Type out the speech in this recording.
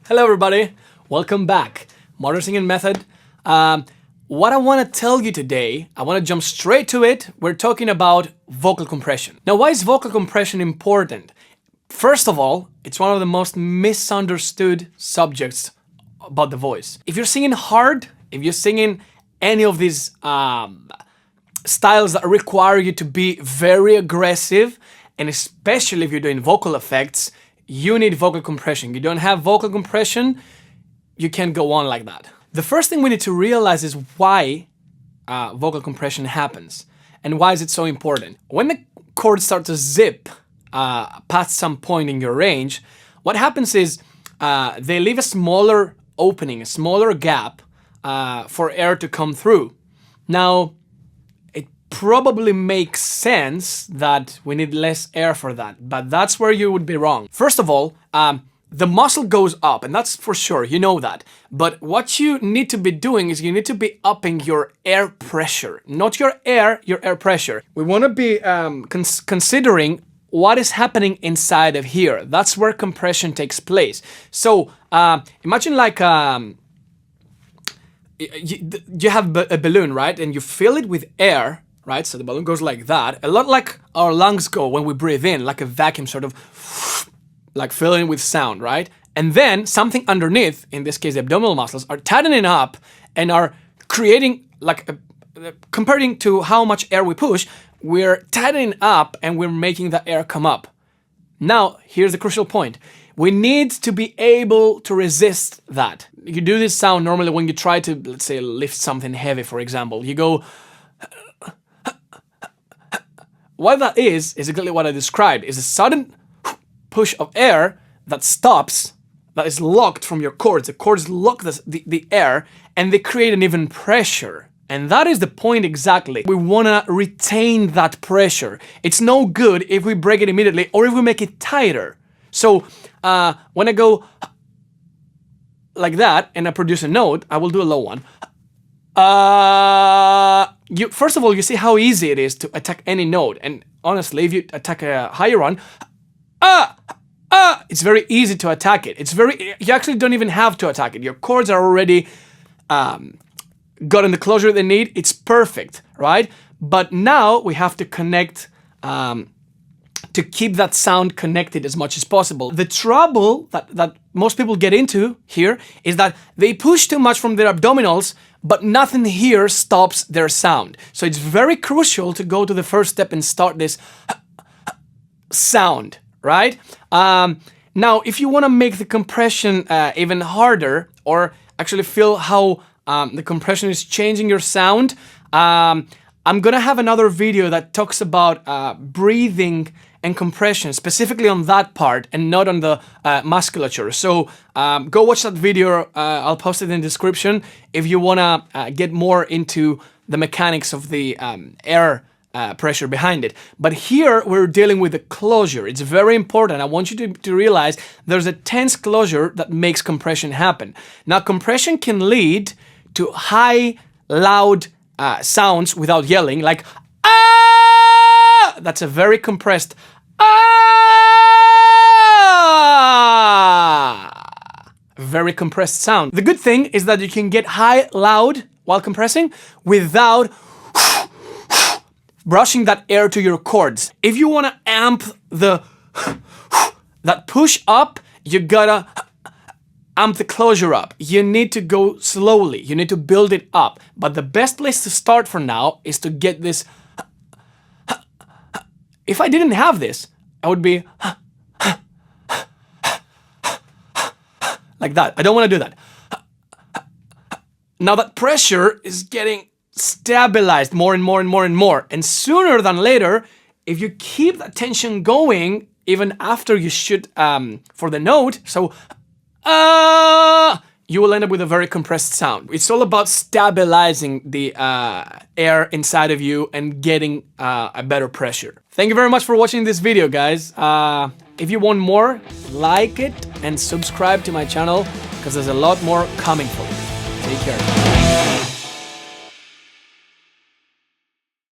Hello everybody, welcome back. Modern Singing Method. What I want to tell you today, I want to jump straight to it. We're talking about vocal compression. Now, why is vocal compression important? First of all, it's one of the most misunderstood subjects about the voice. If you're singing hard, if you're singing any of these styles that require you to be very aggressive, and especially if you're doing vocal effects, you need vocal compression. You don't have vocal compression, you can't go on like that. The first thing we need to realize is why vocal compression happens and why is it so important. When the chords start to zip past some point in your range, what happens is they leave a smaller opening, a smaller gap for air to come through. Now, it probably makes sense that we need less air for that, but that's where you would be wrong. First of all, the muscle goes up, and that's for sure, you know that. But what you need to be doing is you need to be upping your air pressure, not your air pressure. We want to be considering what is happening inside of here. That's where compression takes place. So imagine like you have a balloon, right? And you fill it with air, right? So the balloon goes like that, a lot like our lungs go when we breathe in, like a vacuum, sort of like filling with sound, right? And then something underneath, in this case the abdominal muscles, are tightening up and are creating, like, comparing to how much air we push, we're tightening up and we're making the air come up. Now, here's the crucial point. We need to be able to resist that. You do this sound normally when you try to, let's say, lift something heavy, for example. You go... What that is exactly what I described. Is a sudden push of air that stops, that is locked from your cords. The cords lock the air and they create an even pressure. And that is the point exactly. We want to retain that pressure. It's no good if we break it immediately or if we make it tighter. So when I go like that and I produce a note, I will do a low one. First of all, you see how easy it is to attack any note. And honestly, if you attack a higher one, it's very easy to attack it. You actually don't even have to attack it. Your chords are already gotten the closure they need. It's perfect, right? But now we have to connect, to keep that sound connected as much as possible. The trouble that most people get into here is that they push too much from their abdominals, but nothing here stops their sound. So it's very crucial to go to the first step and start this sound, right? Now, if you want to make the compression even harder, or actually feel how the compression is changing your sound, I'm gonna have another video that talks about breathing and compression, specifically on that part and not on the musculature. So go watch that video. I'll post it in the description if you wanna get more into the mechanics of the air pressure behind it. But here we're dealing with the closure. It's very important. I want you to realize there's a tense closure that makes compression happen. Now, compression can lead to high, loud sounds without yelling, like ah! That's a very compressed ah! Very compressed sound. The good thing is that you can get high, loud while compressing without brushing that air to your chords. If you want to amp that push up, you gotta amp the closure up. You need to go slowly. You need to build it up. But the best place to start for now is to get this. If I didn't have this, I would be like that. I don't want to do that. Now that pressure is getting stabilized more and more and more and more. And sooner than later, if you keep that tension going, even after you shoot for the note, so you will end up with a very compressed sound. It's all about stabilizing the air inside of you and getting a better pressure. Thank you very much for watching this video, guys. If you want more, like it and subscribe to my channel because there's a lot more coming for you. Take care.